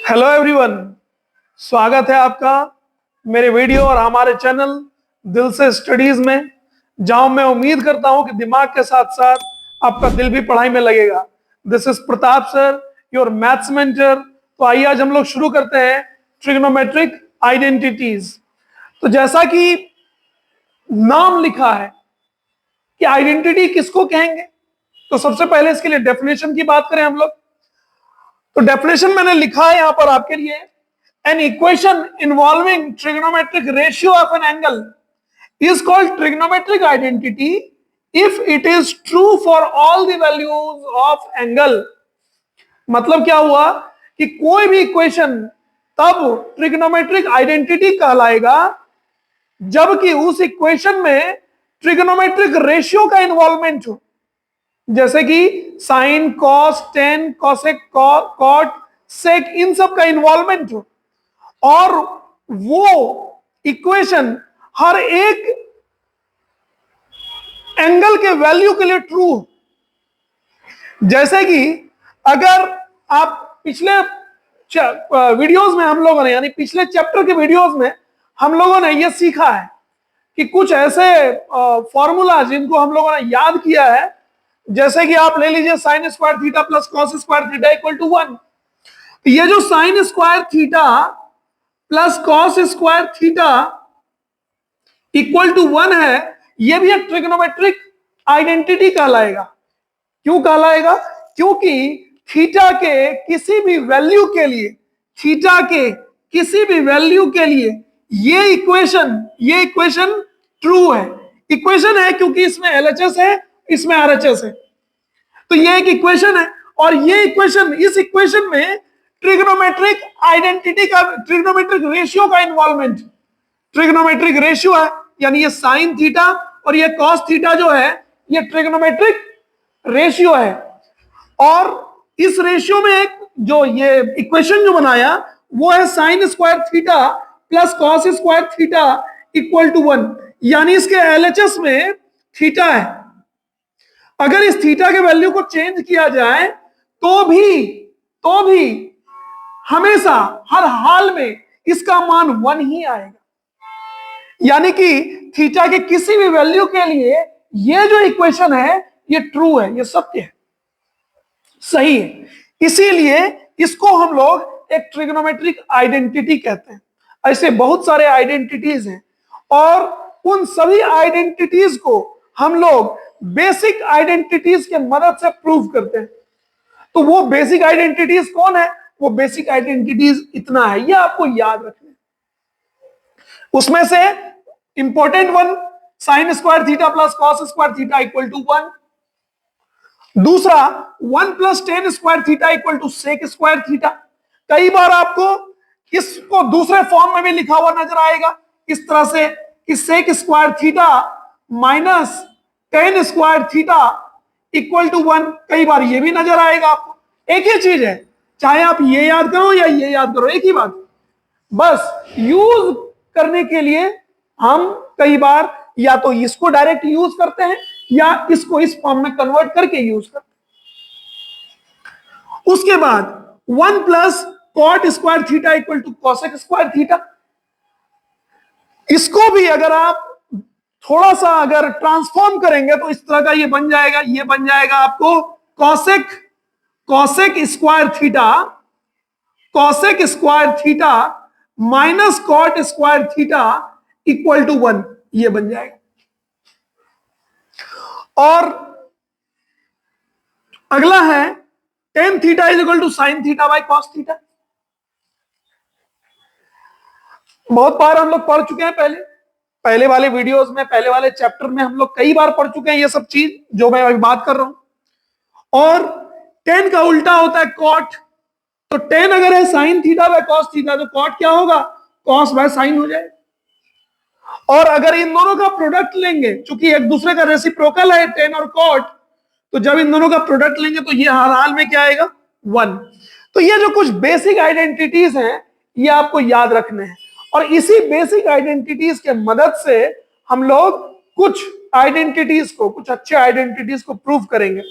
Hello everyone, स्वागत है आपका मेरे वीडियो और हमारे चैनल दिल से स्टडीज में, जहां मैं उम्मीद करता हूं कि दिमाग के साथ साथ आपका दिल भी पढ़ाई में लगेगा। This is Pratap sir, your maths mentor. तो आइए आज हम लोग शुरू करते हैं ट्रिग्नोमेट्रिक आइडेंटिटीज। तो जैसा कि नाम लिखा है कि आइडेंटिटी किसको कहेंगे, तो सबसे पहले इसके लिए डेफिनेशन की बात करें हम लोग। तो डेफिनेशन मैंने लिखा है यहां पर आपके लिए, an equation involving trigonometric ratio of an angle is called trigonometric identity if it is true for all the values of angle। मतलब क्या हुआ कि कोई भी इक्वेशन तब ट्रिग्नोमेट्रिक आइडेंटिटी कहलाएगा जबकि उस इक्वेशन में ट्रिग्नोमेट्रिक रेशियो का इन्वॉल्वमेंट हो, जैसे कि sine, cos, tan, cosec, cot, sec, इन सब का इन्वॉल्वमेंट हो और वो इक्वेशन हर एक एंगल के वैल्यू के लिए ट्रू हो। जैसे कि अगर आप पिछले वीडियोस में हम लोगों ने, यानी पिछले चैप्टर के वीडियोस में हम लोगों ने यह सीखा है कि कुछ ऐसे फॉर्मूला जिनको हम लोगों ने याद किया है, जैसे कि आप ले लीजिए sine square theta plus cos square theta equal to 1। ये जो sine square theta plus cos square theta equal to 1 है, यह भी एक ट्रिग्नोमेट्रिक आइडेंटिटी कहलाएगा। क्यों कहलाएगा? क्योंकि थीटा के किसी भी वैल्यू के लिए, थीटा के किसी भी वैल्यू के लिए ये इक्वेशन ट्रू है। इक्वेशन है क्योंकि इसमें एलएचएस है, इसमें आरएचएस है, तो ये एक इक्वेशन है। और ये इक्वेशन, इस इक्वेशन में ट्रिग्नोमेट्रिक आइडेंटिटी का, ट्रिग्नोमेट्रिक रेशियो का इन्वॉल्वमेंट, ट्रिग्नोमेट्रिक रेशियो है, यानी ये साइन थीटा और ये कॉस थीटा जो है ये ट्रिग्नोमेट्रिक रेशियो है। और इस रेशियो में एक जो ये इक्वेशन जो बनाया वो है sine square theta plus cos square theta equal to 1, यानी इसके एलएचएस में थीटा है। अगर इस थीटा के वैल्यू को चेंज किया जाए तो भी हमेशा हर हाल में इसका मान 1 ही आएगा। यानी कि थीटा के किसी भी वैल्यू के लिए ये जो इक्वेशन है ये ट्रू है, ये सत्य है, सही है। इसीलिए इसको हम लोग एक ट्रिग्नोमेट्रिक आइडेंटिटी कहते हैं। ऐसे बहुत सारे आइडेंटिटीज हैं और उन सभी आइडेंटिटीज को हम लोग बेसिक आइडेंटिटीज के मदद से प्रूव करते हैं। तो वो बेसिक आइडेंटिटीज कौन है? वो बेसिक आइडेंटिटीज इतना है, ये आपको याद रखना है। उसमें से important one, sine square theta plus cos square theta equal to 1। दूसरा 1 plus tan square theta equal to sec square theta. कई बार आपको इसको दूसरे फॉर्म में भी लिखा हुआ नजर आएगा, इस तरह से कि sec square theta minus tan square theta equal to 1। कई बार ये भी नजर आएगा आपको। एक ही चीज है, चाहे आप ये याद करो या ये याद करो, एक ही बात। बस यूज करने के लिए हम कई बार या तो इसको डायरेक्ट यूज करते हैं या इसको इस फॉर्म में कन्वर्ट करके यूज करते हैं। उसके बाद 1 plus cot square theta equal to cosec square theta. इसको भी अगर आप थोड़ा सा अगर ट्रांसफॉर्म करेंगे तो इस तरह का ये बन जाएगा, ये बन जाएगा आपको cosec square theta minus cot square theta equal to 1, ये बन जाएगा। और अगला है tan theta is equal to sine theta by cos theta. बहुत बार हम लोग पढ़ चुके हैं, पहले वाले वीडियोस में, पहले वाले चैप्टर में हम लोग कई बार पढ़ चुके हैं ये सब चीज जो मैं अभी बात कर रहा हूं। और टेन का उल्टा होता है कॉट। तो टेन अगर है sign theta by cos theta तो कॉट क्या होगा? कॉस बाय साइन हो जाएगा। और अगर इन दोनों का प्रोडक्ट लेंगे, चूंकि एक दूसरे का रेसिप्रोकल है टेन और कॉट, तो जब इन दोनों का प्रोडक्ट लेंगे तो ये हर हाल में क्या आएगा? 1। तो ये जो कुछ बेसिक आइडेंटिटीज हैं ये आपको याद रखने हैं और इसी बेसिक आइडेंटिटीज के मदद से हम लोग कुछ आइडेंटिटीज को, कुछ अच्छे आइडेंटिटीज को प्रूव करेंगे।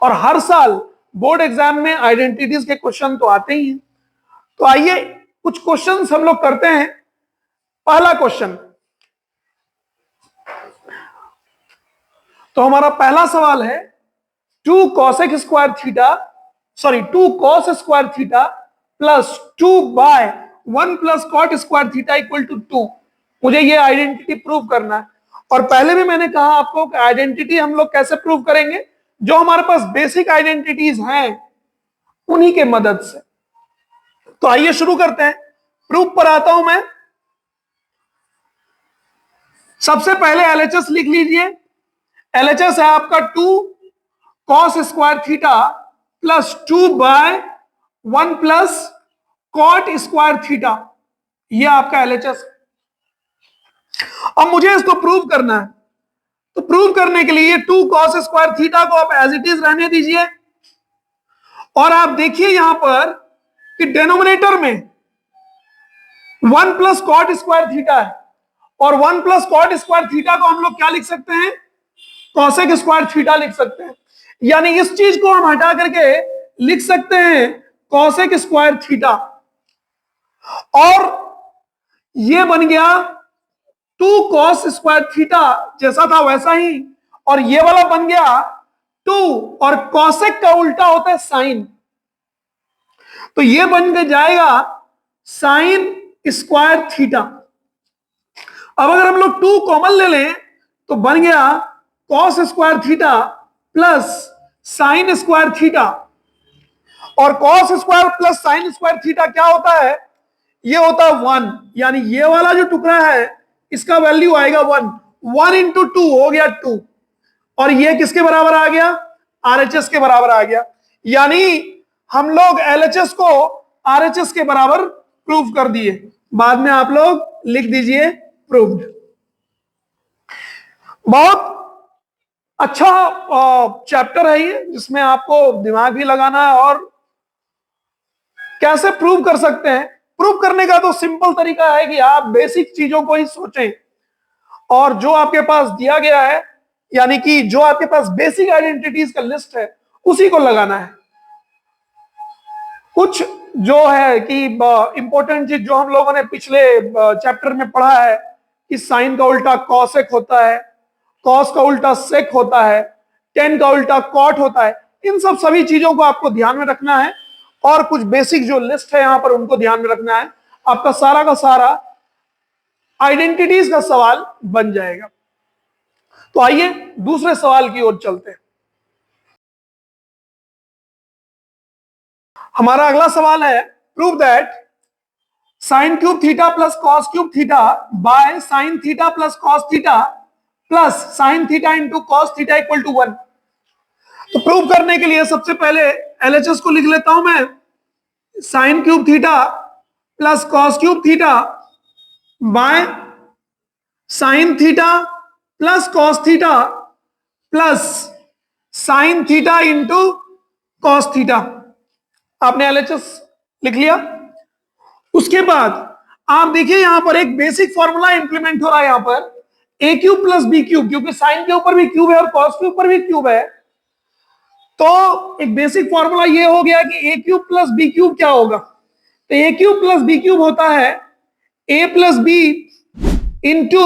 और हर साल बोर्ड एग्जाम में आइडेंटिटीज के क्वेश्चन तो आते ही हैं। तो आइए कुछ क्वेश्चंस हम लोग करते हैं। पहला क्वेश्चन, तो हमारा पहला सवाल है 2 cosec square theta, sorry 2 cos square theta plus 2 by 1 plus cot square theta equal to 2। मुझे ये आइडेंटिटी प्रूव करना है। और पहले भी मैंने कहा आपको कि आइडेंटिटी हम लोग कैसे प्रूव करेंगे, जो हमारे पास बेसिक आइडेंटिटीज हैं उन्हीं के मदद से। तो आइए शुरू करते हैं। प्रूफ पर आता हूं मैं। सबसे पहले एलएचएस लिख लीजिए। एलएचएस है आपका 2 cos square theta plus 2 by 1 plus cot square theta, ये आपका एलएचएस। अब मुझे इसको प्रूव करना है। तो प्रूव करने के लिए 2 cos स्क्वायर थीटा को आप एज इट इज रहने दीजिए। और आप देखिए यहां पर कि डिनोमिनेटर में 1 प्लस कॉट स्क्वायर थीटा है, और 1 प्लस कॉट स्क्वायर थीटा को हम लोग क्या लिख सकते हैं, कॉसेक स्क्वायर थीटा लिख सकते हैं। यानी इस चीज को हम हटा करके लिख सकते हैं कॉसेक स्क्वायर थीटा, और ये बन गया 2 cos स्क्वायर थीटा, जैसा था वैसा ही। और ये वाला बन गया 2, और कॉसेक का उल्टा होता है साइन, तो ये बन के जाएगा साइन स्क्वायर थीटा। अब अगर हम लोग 2 कॉमन ले लें तो बन गया cos square theta plus sign square theta. और cos square plus sign square theta क्या होता है, ये होता है 1। यानी ये वाला जो टुकड़ा है इसका वैल्यू आएगा 1। 1 इंटू 2 हो गया 2, और ये किसके बराबर आ गया, आरएचएस के बराबर आ गया। यानी हम लोग एलएचएस को आरएचएस के बराबर प्रूव कर दिए। बाद में आप लोग लिख दीजिए प्रूव्ड। बहुत अच्छा चैप्टर है ये, जिसमें आपको दिमाग भी लगाना है। और कैसे प्रूव कर सकते हैं, प्रूव करने का तो सिंपल तरीका है कि आप बेसिक चीजों को ही सोचें, और जो आपके पास दिया गया है, यानी कि जो आपके पास बेसिक आइडेंटिटीज का लिस्ट है उसी को लगाना है। कुछ जो है कि इंपॉर्टेंट चीज जो हम लोगों ने पिछले चैप्टर में पढ़ा है कि साइन का उल्टा कॉसेक होता है, कॉस का उल्टा सेक होता है, टेन का उल्टा कॉट होता है, इन सब सभी चीजों को आपको ध्यान में रखना है। और कुछ बेसिक जो लिस्ट है यहां पर उनको ध्यान में रखना है। आपका सारा का सारा आइडेंटिटीज का सवाल बन जाएगा। तो आइए दूसरे सवाल की ओर चलते हैं। हमारा अगला सवाल है prove that sine cube theta plus cos cube theta by sine theta plus cos theta plus sine theta into cos theta equal to 1। तो प्रूव करने के लिए सबसे पहले एलएचएस को लिख लेता हूं मैं। Sign cube theta plus cos cube theta by sine theta plus cos theta plus sine theta into cos theta. आपने एलएचएस लिख लिया। उसके बाद आप देखिए यहां पर एक बेसिक फॉर्मूला इंप्लीमेंट हो रहा है यहां पर, ए क्यूब प्लस बी क्यूब, क्योंकि साइन के ऊपर भी क्यूब है और कॉस के ऊपर भी क्यूब है। तो एक बेसिक फॉर्मूला ये हो गया कि A cube plus B cube क्या होगा, तो A cube plus B cube होता है A plus B into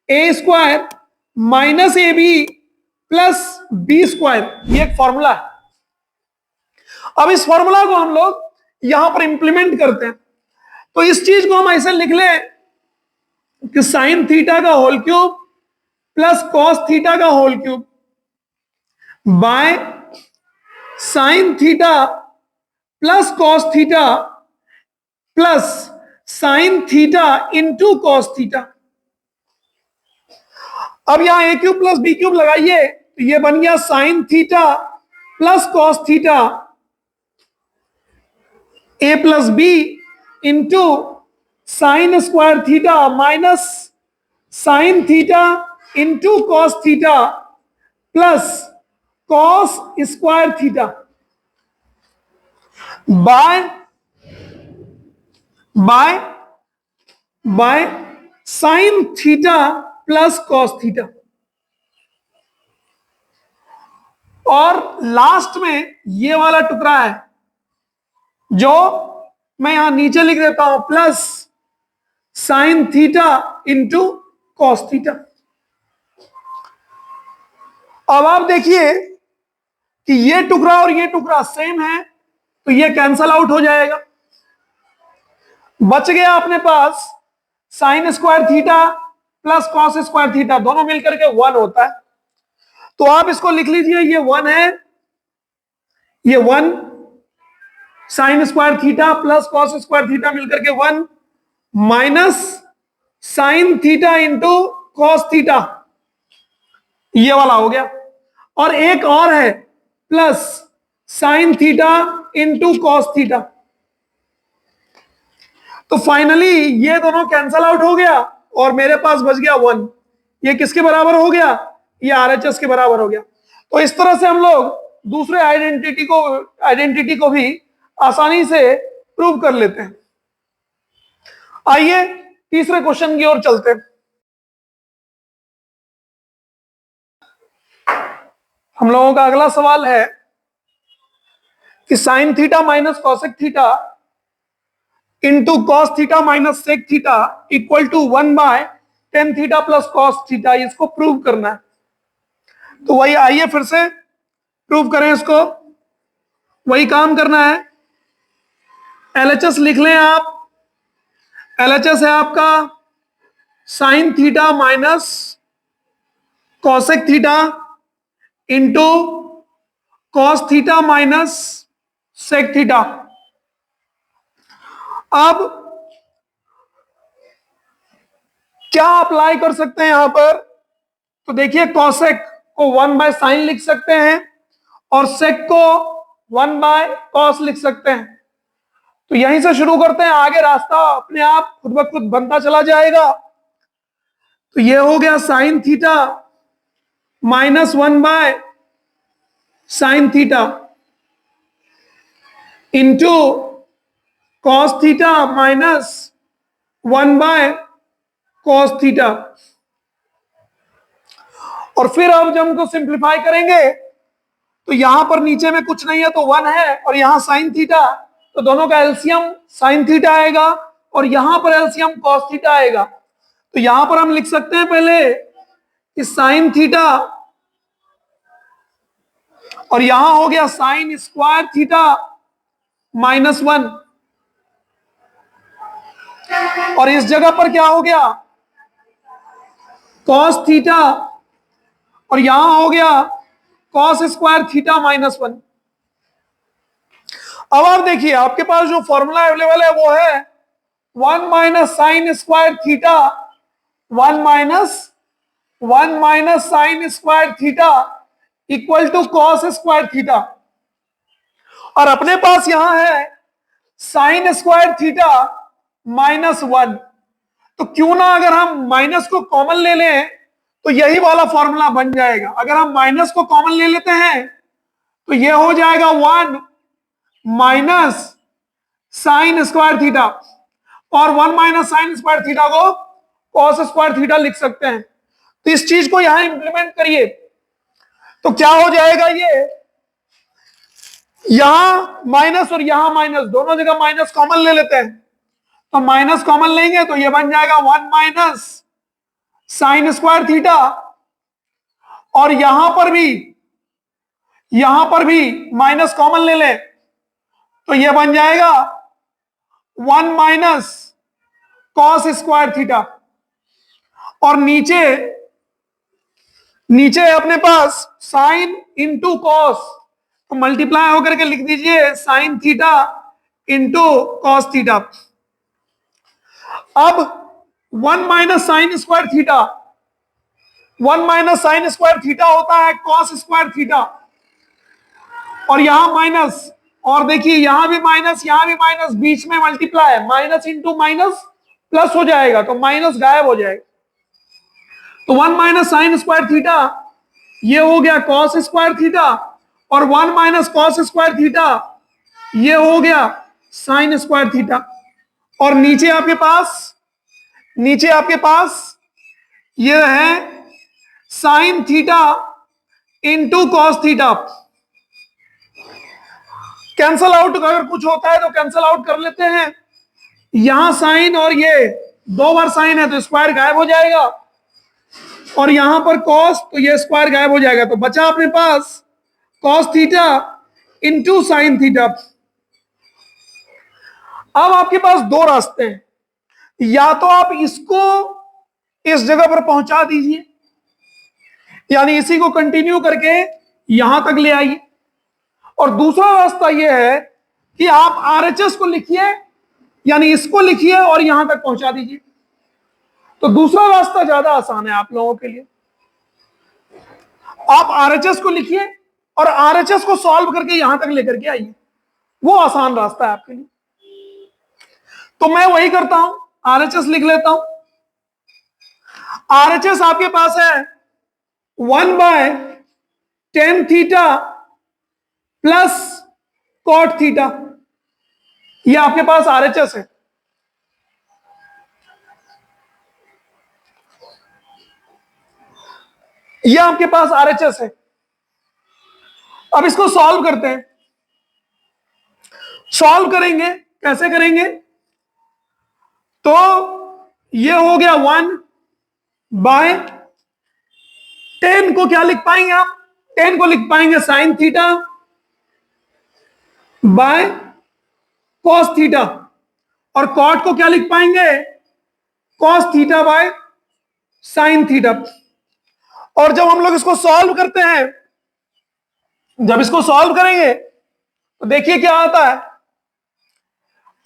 A square minus A B plus B square. ये एक फॉर्मूला है। अब इस फॉर्मूला को हम लोग यहां पर इंप्लीमेंट करते हैं। तो इस चीज को हम ऐसे लिख लें कि साइन थीटा का whole cube plus cos theta का whole cube by sine theta plus cos theta plus sine theta into cos theta. अब यहां A cube plus B cube लगाइए तो ये बन गया sine theta plus cos theta A plus B into sine square theta minus sine theta into cos theta plus cos square theta by sine theta plus cos theta. और last में ये वाला टुकड़ा है जो मैं यहां नीचे लिख देता हूं, plus sine theta into cos theta. अब आप देखिए कि ये टुकड़ा और ये टुकड़ा सेम है, तो ये कैंसल आउट हो जाएगा। बच गया अपने पास sine square theta plus cos square theta, दोनों मिलकर के 1 होता है। तो आप इसको लिख लीजिए, ये 1 है, ये 1 sign square theta plus cos square theta मिलकर के 1 minus sine theta into cos theta, ये वाला हो गया। और एक और है plus sine theta into cos theta. तो फाइनली ये दोनों कैंसल आउट हो गया और मेरे पास बच गया 1। ये किसके बराबर हो गया? ये आरएचएस के बराबर हो गया। तो इस तरह से हम लोग दूसरे आइडेंटिटी को भी आसानी से प्रूव कर लेते हैं। आइए तीसरे क्वेश्चन की ओर चलते हैं। हम लोगों का अगला सवाल है कि sine theta minus cosec theta into cos theta minus sec theta equal to 1/tan theta plus cos theta, इसको प्रूव करना है। तो वही आइए फिर से प्रूव करें इसको, वही काम करना है। एलएचएस लिख लें आप। एलएचएस है आपका sine theta minus cosec theta into cos theta minus sec theta. अब क्या अप्लाई कर सकते हैं यहां पर? तो देखिए कॉसेक को 1/sin लिख सकते हैं और सेक को 1/cos लिख सकते हैं। तो यहीं से शुरू करते हैं, आगे रास्ता अपने आप खुद ब खुद बनता चला जाएगा। तो ये हो गया sine theta minus 1/sin theta into cos theta minus 1/cos theta. और फिर अब जब हमको सिंप्लीफाई करेंगे तो यहां पर नीचे में कुछ नहीं है तो 1 है, और यहां साइन थीटा, तो दोनों का एलसीएम साइन थीटा आएगा और यहां पर एलसीएम कॉस थीटा आएगा। तो यहां पर हम लिख सकते हैं पहले कि साइन थीटा, और यहां हो गया साइन स्क्वायर थीटा माइनस 1, और इस जगह पर क्या हो गया कॉस थीटा, और यहां हो गया कॉस स्क्वायर थीटा माइनस 1। अब आप देखिए आपके पास जो फॉर्मूला अवेलेबल है वो है 1 minus sine square theta 1 minus sine square theta equal to cos square theta, और अपने पास यहां है साइन स्क्वायर थीटा माइनस 1। तो क्यों ना अगर हम माइनस को कॉमन ले लें तो यही वाला फॉर्मूला बन जाएगा। अगर हम माइनस को कॉमन ले लेते हैं तो यह हो जाएगा 1 माइनस साइन स्क्वायर थीटा, और 1 माइनस साइन स्क्वायर थीटा को कॉस स्क्वायर थीटा लिख सकते हैं। तो इस चीज को यहां इंप्लीमेंट करिए तो क्या हो जाएगा, ये यहां माइनस और यहां माइनस, दोनों जगह माइनस कॉमन ले लेते हैं। तो माइनस कॉमन लेंगे तो ये बन जाएगा 1 माइनस साइन स्क्वायर थीटा, और यहां पर भी माइनस कॉमन ले लें तो ये बन जाएगा 1 माइनस कॉस स्क्वायर थीटा, और नीचे अपने पास साइन इंटू कॉस, तो मल्टीप्लाई होकर के लिख दीजिए sign theta into cos theta. अब 1 minus sine square theta, 1 minus sine square theta होता है कॉस स्क्वायर थीटा, और यहां माइनस, और देखिए यहां भी माइनस, बीच में multiply, minus into minus plus हो जाएगा तो माइनस गायब हो जाएगा। तो 1 माइनस साइन स्क्वायर थीटा ये हो गया कॉस स्क्वायर थीटा, और 1 माइनस कॉस स्क्वायर थीटा ये हो गया साइन स्क्वायर थीटा, और नीचे आपके पास ये है sign theta into cos theta. Cancel out अगर कुछ होता है तो कैंसल आउट कर लेते हैं। यहां साइन और ये 2 बार साइन है तो स्क्वायर गायब हो जाएगा, और यहां पर कॉस तो ये स्क्वायर गायब हो जाएगा, तो बचा अपने पास cos theta into sine theta. अब आपके पास दो रास्ते हैं, या तो आप इसको इस जगह पर पहुंचा दीजिए, यानी इसी को कंटिन्यू करके यहां तक ले आइए, और दूसरा रास्ता यह है कि आप आरएचएस को लिखिए, यानी इसको लिखिए और यहां तक पहुंचा दीजिए। तो दूसरा रास्ता ज्यादा आसान है आप लोगों के लिए। आप आरएचएस को लिखिए और आरएचएस को सॉल्व करके यहां तक लेकर के आइए, वो आसान रास्ता है आपके लिए। तो मैं वही करता हूं, आरएचएस लिख लेता हूं। आरएचएस आपके पास है 1/tan theta plus cot theta, ये आपके पास आरएचएस है। ये आपके पास आरएचएस है। अब इसको सॉल्व करते हैं। सॉल्व करेंगे, कैसे करेंगे? तो ये हो गया 1/tan को क्या लिख पाएंगे आप? tan को लिख पाएंगे sign theta by cos theta, और कॉट को क्या लिख पाएंगे? Cos theta by sine theta. और जब हम लोग इसको सॉल्व करते हैं, जब इसको सॉल्व करेंगे तो देखिए क्या आता है।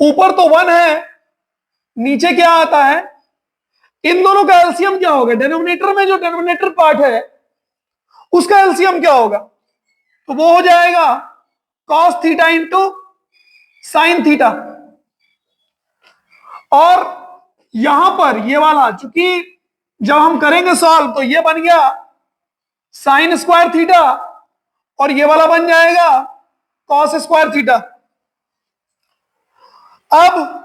ऊपर तो 1 है, नीचे क्या आता है? इन दोनों का एलसीएम क्या होगा? डिनोमिनेटर में जो डिनोमिनेटर पार्ट है उसका एलसीएम क्या होगा? तो वो हो जाएगा cos theta into sine theta. और यहां पर ये वाला, चूंकि जब हम करेंगे सॉल्व तो ये बन गया साइन स्क्वायर थीटा, और ये वाला बन जाएगा कॉस स्क्वायर थीटा। अब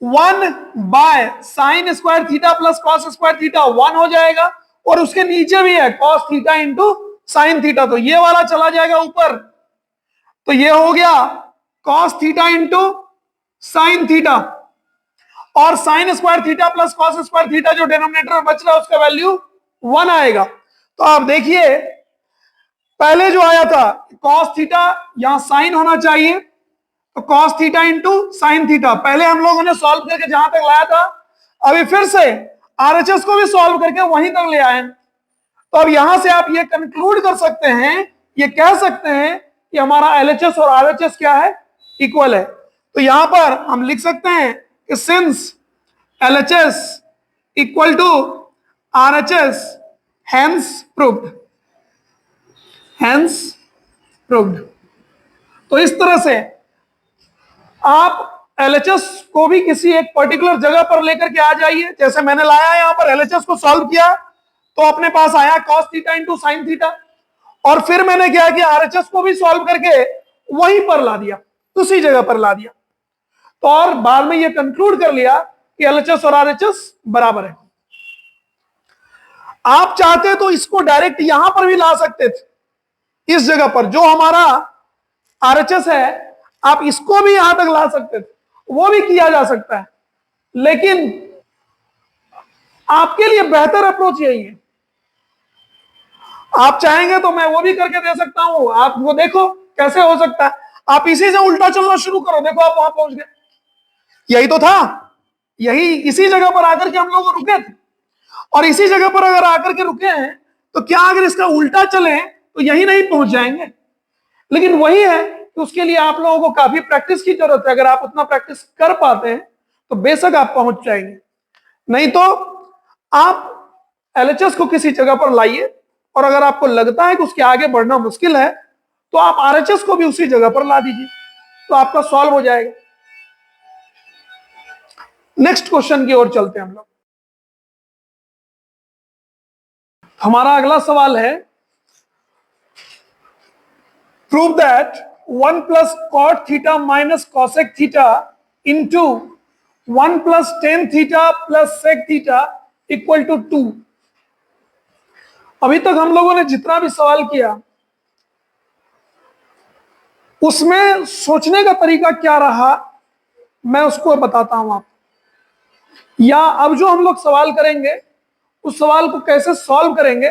1/साइन square theta plus cos square theta 1 हो जाएगा, और उसके नीचे भी है cos theta into sine theta, तो ये वाला चला जाएगा ऊपर, तो ये हो गया cos theta into sine theta, और sine square theta plus cos square theta जो डिनोमिनेटर में बच रहा है उसका वैल्यू 1 आएगा। तो आप देखिए पहले जो आया था कॉस थीटा, यहां साइन होना चाहिए, तो cos theta into sine theta पहले हम लोगों ने सॉल्व करके जहां तक लाया था, अभी फिर से आरएचएस को भी सॉल्व करके वहीं तक ले आए। तो अब यहां से आप ये कंक्लूड कर सकते हैं, ये कह सकते हैं कि हमारा एलएचएस और आरएचएस क्या है? इक्वल है। तो यहां पर हम लिख सकते हैं कि since LHS equal to RHS hence proved, hence proved. तो इस तरह से आप एलएचएस को भी किसी एक पर्टिकुलर जगह पर लेकर के आ जाइए। जैसे मैंने लाया यहां पर एलएचएस को सॉल्व किया तो अपने पास आया cos theta into sine theta, और फिर मैंने क्या किया, आरएचएस को भी सॉल्व करके वहीं पर ला दिया, उसी जगह पर ला दिया। तो और बाद में ये कंक्लूड कर लिया कि एलएचएस और आरएचएस बराबर है। आप चाहते तो इसको डायरेक्ट यहां पर भी ला सकते थे, इस जगह पर जो हमारा आरएचएस है, आप इसको भी यहां तक ला सकते थे, वो भी किया जा सकता है, लेकिन आपके लिए बेहतर अप्रोच यही है। आप चाहेंगे तो मैं वो भी करके दे सकता हूं, आप वो देखो कैसे हो सकता है। आप इसी से उल्टा चलना शुरू करो, देखो आप वहां पहुंच गए। यही तो था, यही इसी जगह पर आकर के हम लोग रुके थे, और इसी जगह पर अगर आकर के रुके हैं तो क्या अगर इसका उल्टा चले तो यही नहीं पहुंच जाएंगे? लेकिन वही है कि उसके लिए आप लोगों को काफी प्रैक्टिस की जरूरत है। अगर आप उतना प्रैक्टिस कर पाते हैं तो बेशक आप पहुंच जाएंगे, नहीं तो आप एलएचएस को किसी जगह पर लाइए, और अगर आपको लगता है कि उसके आगे बढ़ना मुश्किल है तो आप आरएचएस को भी उसी जगह पर ला दीजिए, तो आपका सॉल्व हो जाएगा। नेक्स्ट क्वेश्चन की ओर चलते हैं हम लोग। हमारा अगला सवाल है, prove that 1 plus cot theta minus cosec theta into 1 plus tan theta plus sec theta equal to 2। अभी तक हम लोगों ने जितना भी सवाल किया उसमें सोचने का तरीका क्या रहा, मैं उसको बताता हूं आपको। या अब जो हम लोग सवाल करेंगे उस सवाल को कैसे सॉल्व करेंगे,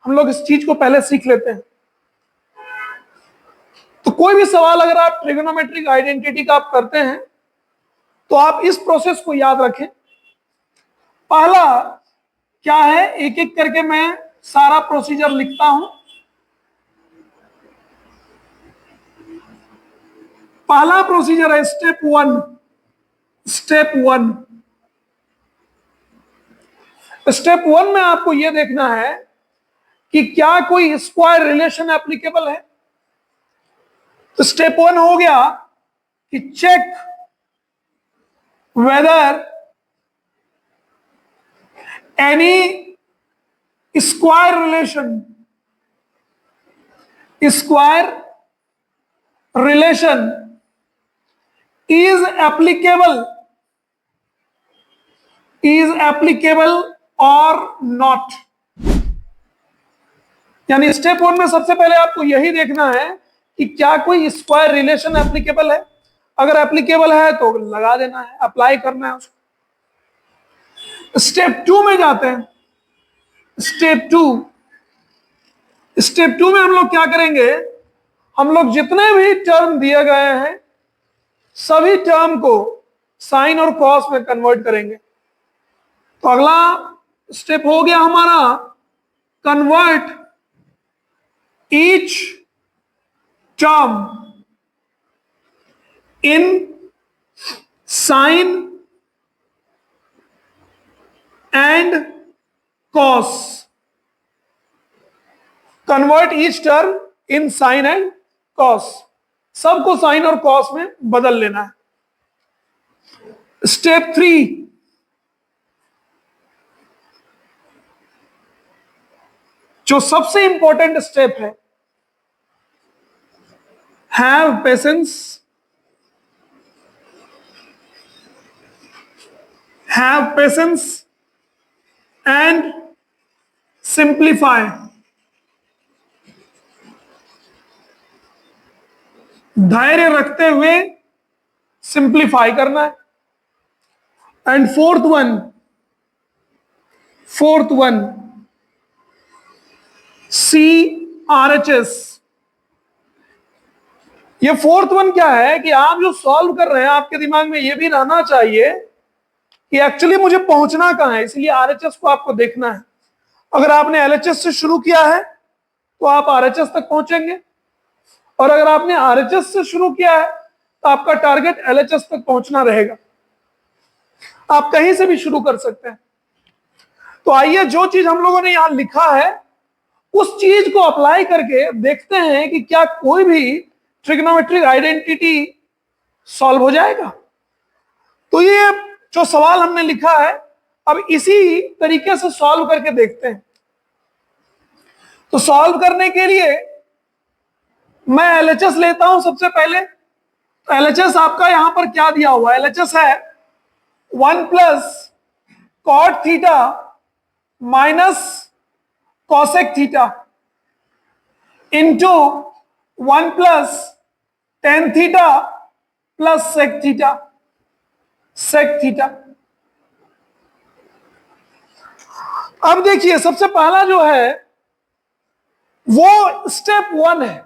हम लोग इस चीज को पहले सीख लेते हैं। तो कोई भी सवाल अगर आप ट्रिगोनोमेट्रिक आइडेंटिटी का आप करते हैं तो आप इस प्रोसेस को याद रखें। पहला क्या है, एक एक करके मैं सारा प्रोसीजर लिखता हूं। पहला प्रोसीजर है स्टेप वन। स्टेप वन में आपको यह देखना है कि क्या कोई स्क्वायर रिलेशन एप्लीकेबल है। तो स्टेप वन हो गया कि check whether any square relation is applicable or not। यानी स्टेप वन में सबसे पहले आपको यही देखना है कि क्या कोई स्क्वायर रिलेशन एप्लीकेबल है। अगर एप्लीकेबल है तो लगा देना है, अप्लाई करना है उसको। स्टेप टू में जाते हैं। स्टेप टू में हम लोग क्या करेंगे, हम लोग जितने भी टर्म दिए गए हैं सभी टर्म को साइन और कॉस में कन्वर्ट करेंगे। तो अगला स्टेप हो गया हमारा convert each term in sine and cos. Convert each term in sine and cos, सबको साइन और कॉस में बदल लेना है। स्टेप थ्री, जो सबसे इंपॉर्टेंट स्टेप है, हैव पेशेंस एंड सिंप्लीफाई। धैर्य रखते हुए सिंप्लीफाई करना है। And fourth one CRHS। ये फोर्थ वन क्या है कि आप जो सॉल्व कर रहे हैं आपके दिमाग में ये भी रहना चाहिए कि एक्चुअली मुझे पहुंचना कहां है, इसलिए RHS को आपको देखना है। अगर आपने LHS से शुरू किया है तो आप RHS तक पहुंचेंगे, और अगर आपने RHS से शुरू किया है तो आपका टारगेट LHS तक पहुंचना रहेगा। आप कहीं से भी शुरू कर सकते हैं। तो आइए जो चीज हम लोगों ने यहां लिखा है उस चीज को अप्लाई करके देखते हैं कि क्या कोई भी ट्रिग्नोमेट्रिक आइडेंटिटी सॉल्व हो जाएगा। तो ये जो सवाल हमने लिखा है अब इसी तरीके से सॉल्व करके देखते हैं। तो सॉल्व करने के लिए मैं LHS लेता हूं सबसे पहले। तो LHS आपका यहां पर क्या दिया हुआ है, LHS है 1 plus cot theta minus cosec theta into 1 plus tan theta plus sec theta. अब देखिए सबसे पहला जो है वो स्टेप वन है,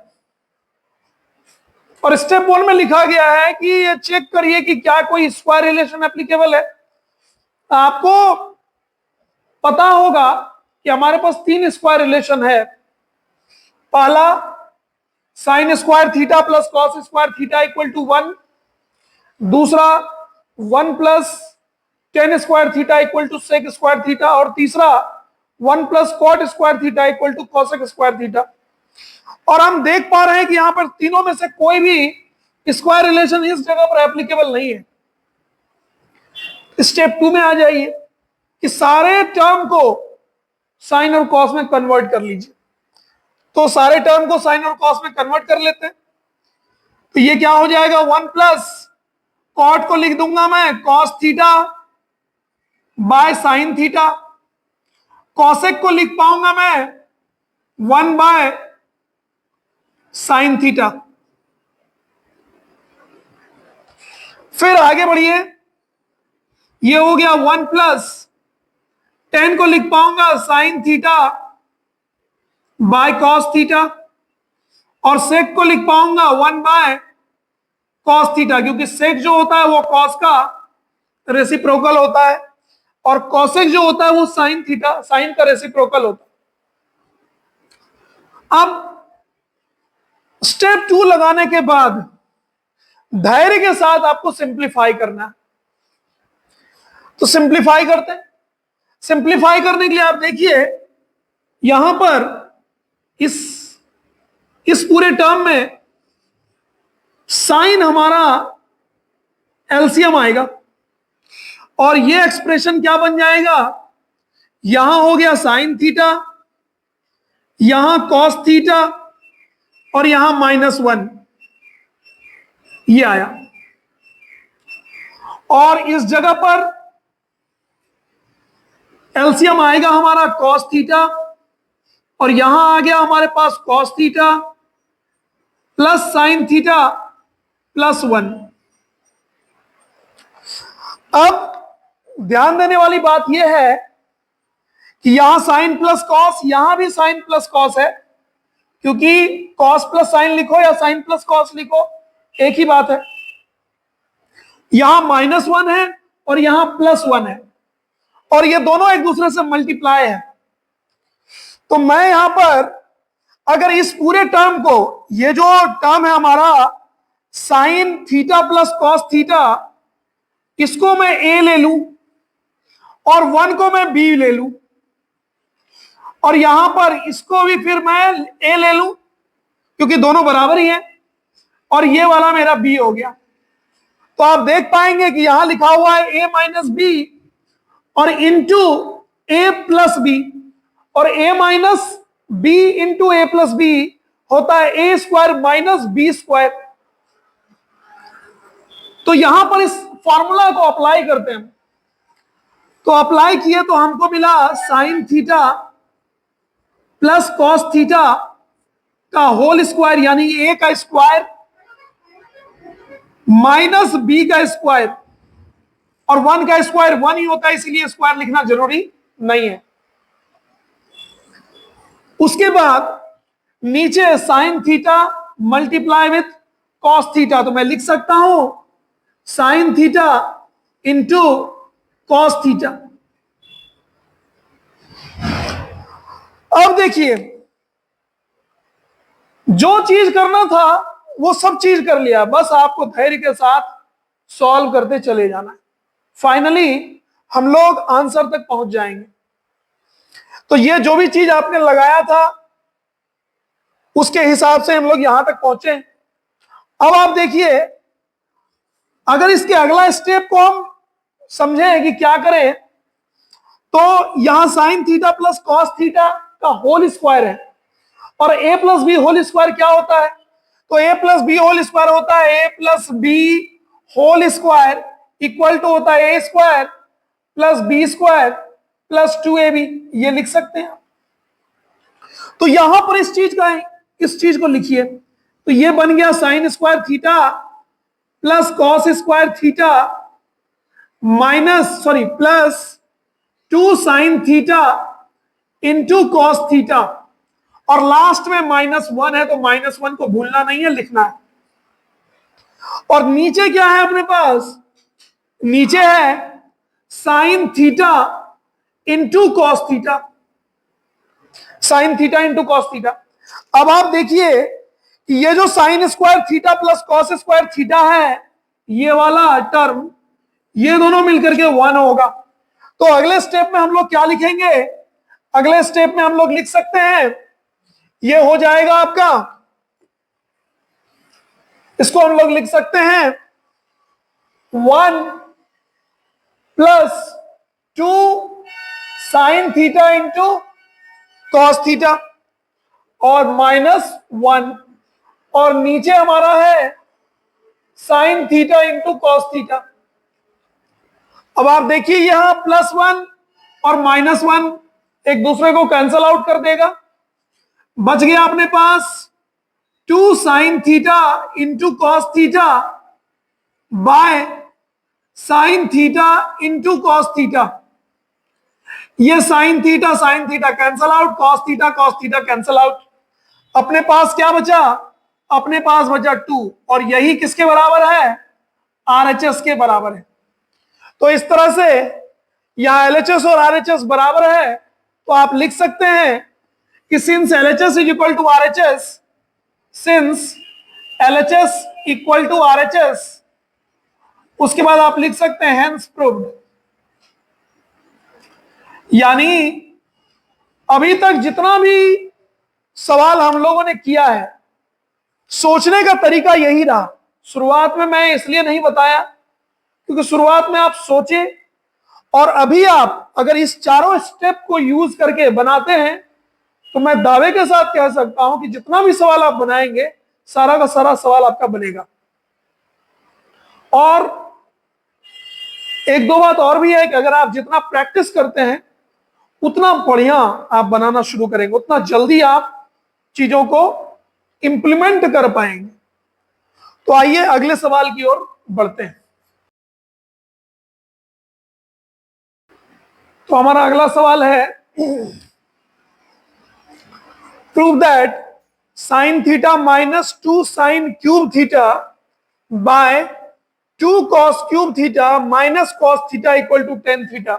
और स्टेप वन में लिखा गया है कि ये चेक करिए कि क्या कोई स्क्वायर रिलेशन एप्लीकेबल है। आपको पता होगा कि हमारे पास 3 स्क्वायर रिलेशन है। पहला sine square theta plus cos square theta equal to 1। दूसरा 1 plus tan square theta equal to sec square theta, और तीसरा 1 plus cot square theta equal to cosec square theta. और हम देख पा रहे हैं कि यहां पर तीनों में से कोई भी स्क्वायर रिलेशन इस जगह पर एप्लीकेबल नहीं है। स्टेप टू में आ जाइए कि सारे टर्म को साइन और कॉस में कन्वर्ट कर लीजिए। तो सारे टर्म को साइन और कॉस में कन्वर्ट कर लेते हैं। तो ये क्या हो जाएगा, 1 प्लस कॉट को लिख दूंगा मैं cos theta by sine theta. Cosec को लिख पाऊंगा मैं 1/sin थीटा। फिर आगे बढ़िए, ये हो गया 1 + tan को लिख पाऊंगा sin theta by cos theta, और सेक को लिख पाऊंगा 1/cos थीटा, क्योंकि सेक जो होता है वो cos का रेसिप्रोकल होता है और cosec जो होता है वो sin थीटा, sin का रेसिप्रोकल होता है। अब स्टेप 2 लगाने के बाद धैर्य के साथ आपको सिंप्लीफाई करना है, तो सिंप्लीफाई करते हैं। सिंप्लीफाई करने के लिए आप देखिए यहां पर इस पूरे टर्म में साइन हमारा एलसीएम आएगा और ये एक्सप्रेशन क्या बन जाएगा, यहां हो गया साइन थीटा, यहां कॉस थीटा और यहां -1, ये आया। और इस जगह पर एलसीएम आएगा हमारा कॉस थीटा और यहां आ गया हमारे पास cos theta plus sine theta +1। अब ध्यान देने वाली बात यह है कि यहां साइन प्लस कॉस, यहां भी साइन प्लस कॉस है, क्योंकि कॉस प्लस साइन लिखो या साइन प्लस कॉस लिखो एक ही बात है। यहां -1 है और यहां +1 है और ये दोनों एक दूसरे से मल्टीप्लाई है। तो मैं यहां पर अगर इस पूरे टर्म को, ये जो टर्म है हमारा sign theta plus cos theta, इसको मैं ए ले लूं और 1 को मैं बी ले लूं और यहां पर इसको भी फिर मैं ए ले लूं क्योंकि दोनों बराबर ही हैं और ये वाला मेरा बी हो गया। तो आप देख पाएंगे कि यहां लिखा हुआ है a - b और इंटू a + b, और a - b into a + b होता है a² - b²। तो यहां पर इस फॉर्मूला को अप्लाई करते हैं, तो अप्लाई किए तो हमको मिला sign theta plus cos theta का होल स्क्वायर, यानी a का स्क्वायर माइनस b का स्क्वायर, और 1 का स्क्वायर 1 ही होता है इसीलिए स्क्वायर लिखना जरूरी नहीं है। उसके बाद नीचे sine theta multiply with cos theta, तो मैं लिख सकता हूं sign theta into cos theta. अब देखिए जो चीज करना था वो सब चीज कर लिया, बस आपको धैर्य के साथ सॉल्व करते चले जाना है। फाइनली हम लोग आंसर तक पहुंच जाएंगे। तो ये जो भी चीज आपने लगाया था उसके हिसाब से हम लोग यहां तक पहुंचे। अब आप देखिए अगर इसके अगला स्टेप को हम समझें कि क्या करें, तो यहां sign theta plus cos theta का होल स्क्वायर है और a + b होल स्क्वायर क्या होता है, तो a + b होल स्क्वायर होता है a + b whole square equal to होता है a² + b² + 2ab, ये लिख सकते हैं। तो यहां पर इस चीज को लिखिए, तो ये बन गया sign square theta plus cos square theta plus 2 sine theta into cos theta, और लास्ट में -1 है तो -1 को भूलना नहीं है, लिखना है। और नीचे क्या है अपने पास, नीचे है sign theta into cos theta, sign theta into cos theta. अब आप देखिए कि ये जो sine square theta plus cos square theta है, ये वाला टर्म, ये दोनों मिलकर के 1 होगा। तो अगले स्टेप में हम लोग क्या लिखेंगे, अगले स्टेप में हम लोग लिख सकते हैं, ये हो जाएगा आपका, इसको हम लोग लिख सकते हैं 1 + 2 sine theta into cos theta और -1, और नीचे हमारा है sign theta into cos theta. अब आप देखिए यहां +1 और -1 एक दूसरे को कैंसल आउट कर देगा, बच गया अपने पास 2 sine theta into cos theta by sine theta into cos theta. ये sine theta cancel out, cos theta cancel out. अपने पास क्या बचा? अपने पास बचा 2, और यही किसके बराबर है? आरएचएस के बराबर है। तो इस तरह से यहां एलएचएस और आरएचएस बराबर है, तो आप लिख सकते हैं कि since LHS is equal to RHS, since LHS equal to RHS, उसके बाद आप लिख सकते हैं हेंस प्रूव्ड। यानी अभी तक जितना भी सवाल हम लोगों ने किया है, सोचने का तरीका यही रहा। शुरुआत में मैं इसलिए नहीं बताया क्योंकि शुरुआत में आप सोचे, और अभी आप अगर इस चारों स्टेप को यूज करके बनाते हैं तो मैं दावे के साथ कह सकता हूं कि जितना भी सवाल आप बनाएंगे, सारा का सारा सवाल आपका बनेगा। और एक दो बात और भी है कि अगर आप जितना प्रैक्टिस करते हैं उतना बढ़िया आप बनाना शुरू करेंगे, उतना जल्दी आप चीजों को इंप्लीमेंट कर पाएंगे। तो आइए अगले सवाल की ओर बढ़ते हैं। तो हमारा अगला सवाल है, prove that sine theta minus 2 sine cube theta by 2 cos cube theta minus cos theta equal to tan theta.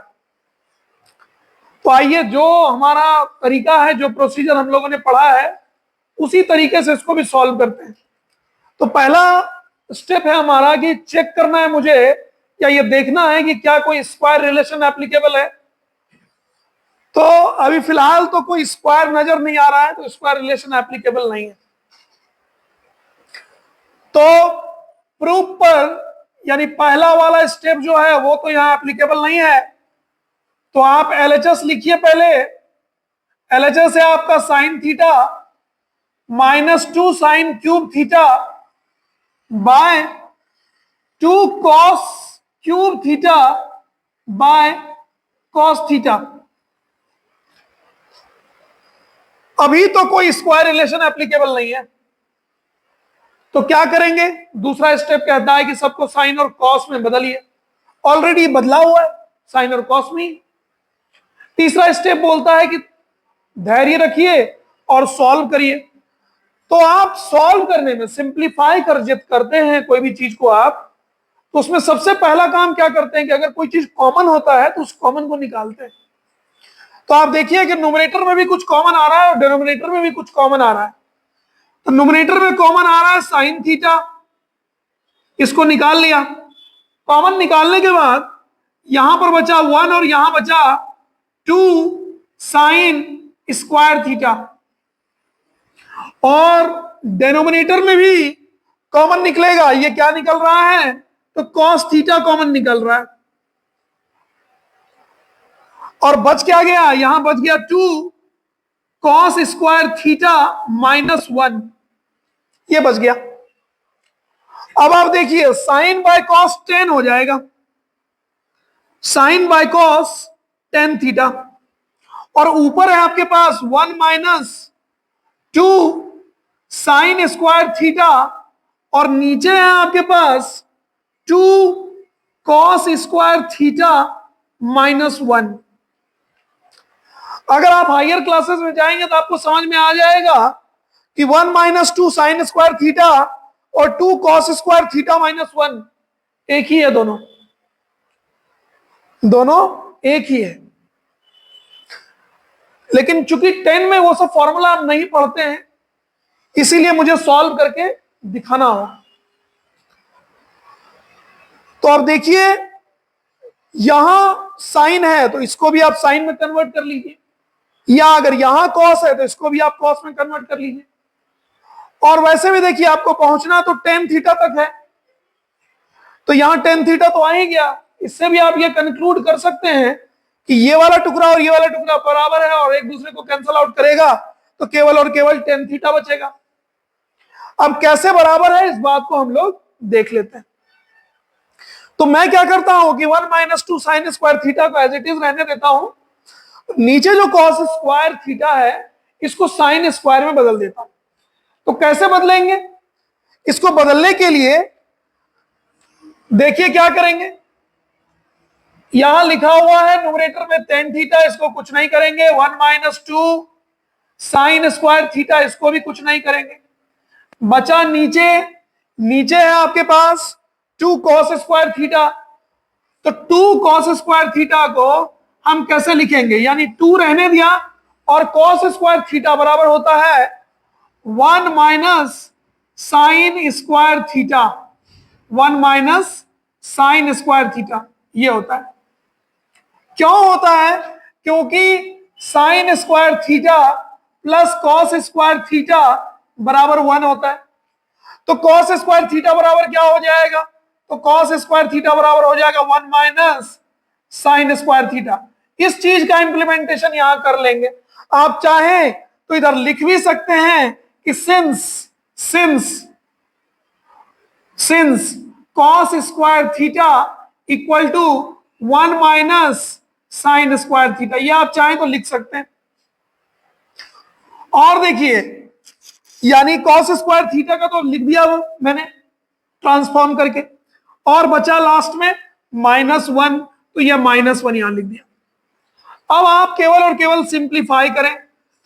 तो आइए जो हमारा तरीका है, जो प्रोसीजर हम लोगों ने पढ़ा है, उसी तरीके से इसको भी सॉल्व करते हैं। तो पहला स्टेप है हमारा कि चेक करना है मुझे, या ये देखना है कि क्या कोई स्क्वायर रिलेशन एप्लीकेबल है। तो अभी फिलहाल तो कोई स्क्वायर नजर नहीं आ रहा है, तो स्क्वायर रिलेशन एप्लीकेबल नहीं है। तो प्रूफ पर यानी पहला वाला स्टेप जो है वो तो यहां एप्लीकेबल नहीं है। तो आप एलएचएस लिखिए पहले। एलएचएस है आपका sine theta minus 2 sine cube theta by 2 cos cube theta by cos theta. अभी तो कोई स्क्वायर रिलेशन एप्लीकेबल नहीं है, तो क्या करेंगे? दूसरा स्टेप कहता है कि सबको साइन और कॉस में बदलिए। ऑलरेडी बदला हुआ है साइन और कॉस में। तीसरा स्टेप बोलता है कि धैर्य रखिए और सॉल्व करिए। तो आप सॉल्व करने में सिंप्लीफाई कर जित करते हैं कोई भी चीज को आप, तो उसमें सबसे पहला काम क्या करते हैं कि अगर कोई चीज कॉमन होता है तो उस कॉमन को निकालते हैं। तो आप देखिए कि न्यूमरेटर में भी कुछ कॉमन आ रहा है और डिनोमिनेटर में भी कुछ कॉमन आ रहा है। तो न्यूमरेटर में कॉमन आ रहा है साइन थीटा, इसको निकाल लिया। कॉमन निकालने के बाद यहां पर बचा 1 और यहां बचा 2 साइन स्क्वायर थीटा, और डेनोमिनेटर में भी कॉमन निकलेगा। ये क्या निकल रहा है? तो कॉस थीटा कॉमन निकल रहा है। और बच क्या गया? यहां बच गया 2 कॉस स्क्वायर थीटा माइनस 1, ये बच गया। अब आप देखिए साइन बाय कॉस 10 हो जाएगा, साइन बाय कॉस 10 थीटा, और ऊपर है आपके पास 1 माइनस 2 साइन स्क्वायर थीटा, और नीचे है आपके पास 2 कॉस स्क्वायर थीटा माइनस 1। अगर आप हायर क्लासेस में जाएंगे तो आपको समझ में आ जाएगा कि 1 माइनस 2 साइन स्क्वायर थीटा और 2 कॉस स्क्वायर थीटा माइनस 1 एक ही है, दोनों एक ही है। लेकिन चूंकि 10 में वो सब फॉर्मूला आप नहीं पढ़ते हैं, इसीलिए मुझे सॉल्व करके दिखाना होगा। तो अब देखिए यहां साइन है तो इसको भी आप साइन में कन्वर्ट कर लीजिए, या अगर यहां कॉस है तो इसको भी आप कॉस में कन्वर्ट कर लीजिए। और वैसे भी देखिए आपको पहुंचना तो टेन थीटा तक है, तो यहां टेन थीटा तो आ ही गया। इससे भी आप ये कंक्लूड कर सकते हैं कि ये वाला टुकड़ा और ये वाला टुकड़ा बराबर है और एक दूसरे को कैंसल आउट करेगा, तो केवल और केवल टेन थीटा बचेगा। अब कैसे बराबर है इस बात को हम लोग देख लेते हैं। तो मैं क्या करता हूं कि 1 माइनस 2 साइन स्क्वायर थीटा को एज इट इज रहने देता हूं। नीचे जो कॉस स्क्वायर थीटा है इसको साइन स्क्वायर में बदल देता हूं। तो कैसे बदलेंगे? इसको बदलने के लिए देखिए क्या करेंगे, यहां लिखा हुआ है न्यूमरेटर में टेन थीटा, इसको कुछ नहीं करेंगे। 1 माइनस 2 साइन स्क्वायर थीटा, इसको भी कुछ नहीं करेंगे। बचा नीचे, नीचे है आपके पास 2 कॉस स्क्वायर थीटा। तो 2 कॉस स्क्वायर थीटा को हम कैसे लिखेंगे, यानी 2 रहने दिया और कॉस स्क्वायर थीटा बराबर होता है 1 minus sine square theta. 1 minus sine square theta ये होता है। क्यों होता है? क्योंकि sign square theta plus cos square theta बराबर 1 होता है। तो कॉस स्क्वायर थीटा बराबर क्या हो जाएगा? तो कॉस स्क्वायर थीटा बराबर हो जाएगा 1 माइनस साइन स्क्वायर थीटा। इस चीज का इंप्लीमेंटेशन यहां कर लेंगे। आप चाहें तो इधर लिख भी सकते हैं कि since cos square theta equal to 1 minus sine square theta, ये आप चाहें तो लिख सकते हैं। और देखिए, यानी कॉस स्क्वायर थीटा का तो लिख दिया वो मैंने ट्रांसफॉर्म करके, और बचा लास्ट में -1, तो यह -1 यहां लिख दिया। अब आप केवल और केवल सिंप्लीफाई करें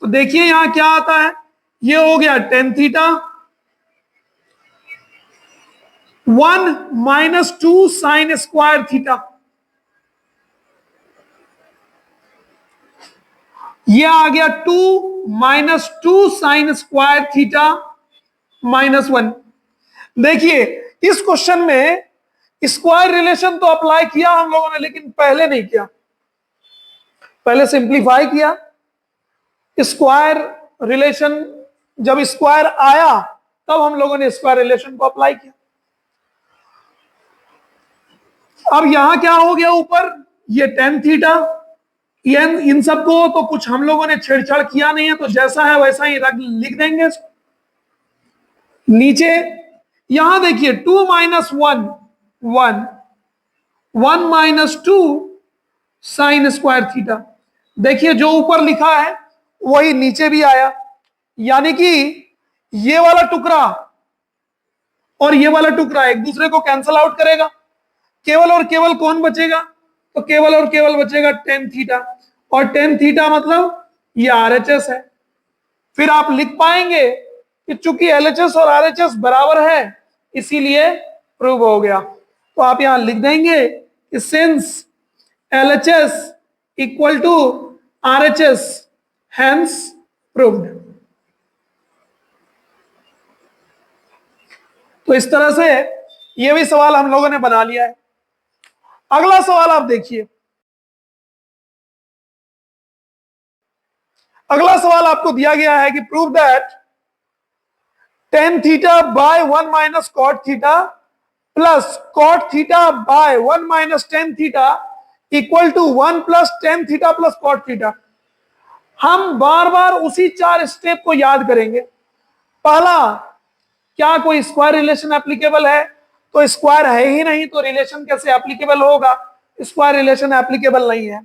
तो देखिए यहां क्या आता है, ये हो गया ten theta 1 minus 2 sign square theta, ये आ गया 2 माइनस 2 साइन स्क्वायर थीटा -1। देखिए इस क्वेश्चन में स्क्वायर रिलेशन तो अप्लाई किया हम लोगों ने, लेकिन पहले नहीं किया, पहले सिंप्लीफाई किया। स्क्वायर रिलेशन जब स्क्वायर आया तब हम लोगों ने स्क्वायर रिलेशन को अप्लाई किया। अब यहां क्या हो गया, ऊपर ये टेन थीटा, इन सबको तो कुछ हम लोगों ने छेड़छाड़ किया नहीं है, तो जैसा है वैसा ही लिख देंगे इसको। नीचे यहां देखिए 2 minus 1 1 minus 2 sign square theta, देखिए जो ऊपर लिखा है वही नीचे भी आया, यानी कि ये वाला टुकड़ा और ये वाला टुकड़ा एक दूसरे को कैंसल आउट करेगा। केवल और केवल कौन बचेगा? तो केवल और केवल बचेगा टेन थीटा, और टेन थीटा मतलब ये आरएचएस है। फिर आप लिख पाएंगे कि चूंकि एलएचएस और आरएचएस बराबर है इसीलिए प्रूव हो गया। तो आप यहां लिख देंगे कि since LHS equal to RHS hence proved. तो इस तरह से ये भी सवाल हम लोगों ने बना लिया है। अगला सवाल आप देखिए, अगला सवाल आपको दिया गया है कि prove that tan theta by 1 minus cot theta plus cot theta by 1 minus tan theta equal to 1 plus tan theta plus cot theta. हम बार बार उसी 4 स्टेप को याद करेंगे। पहला, क्या कोई स्क्वायर रिलेशन एप्लीकेबल है? तो स्क्वायर है ही नहीं तो रिलेशन कैसे एप्लीकेबल होगा? स्क्वायर रिलेशन एप्लीकेबल नहीं है।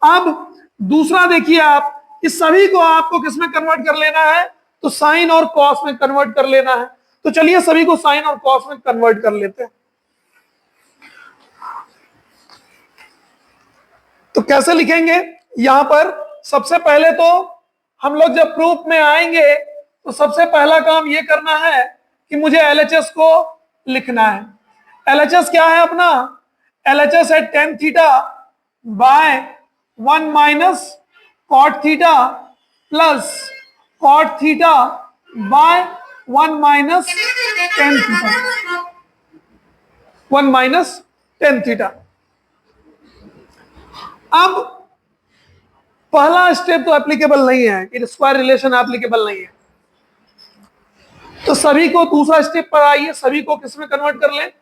अब दूसरा देखिए, आप इस सभी को आपको किसमें कन्वर्ट कर लेना है? तो साइन और कॉस में कन्वर्ट कर लेना है। तो चलिए सभी को साइन और कॉस में कन्वर्ट कर लेते हैं। तो कैसे लिखेंगे? यहां पर सबसे पहले तो हम लोग जब प्रूफ में आएंगे तो सबसे पहला काम यह करना है कि मुझे एलएचएस को लिखना है। एलएचएस क्या है अपना? एलएचएस है tan theta by 1 minus cot theta plus cot theta by 1 minus tan theta, 1 minus tan theta. अब पहला स्टेप तो एप्लीकेबल नहीं है, कि स्क्वायर रिलेशन एप्लीकेबल नहीं है, तो सभी को दूसरा स्टेप पर आइए, सभी को किसमें कन्वर्ट कर ले?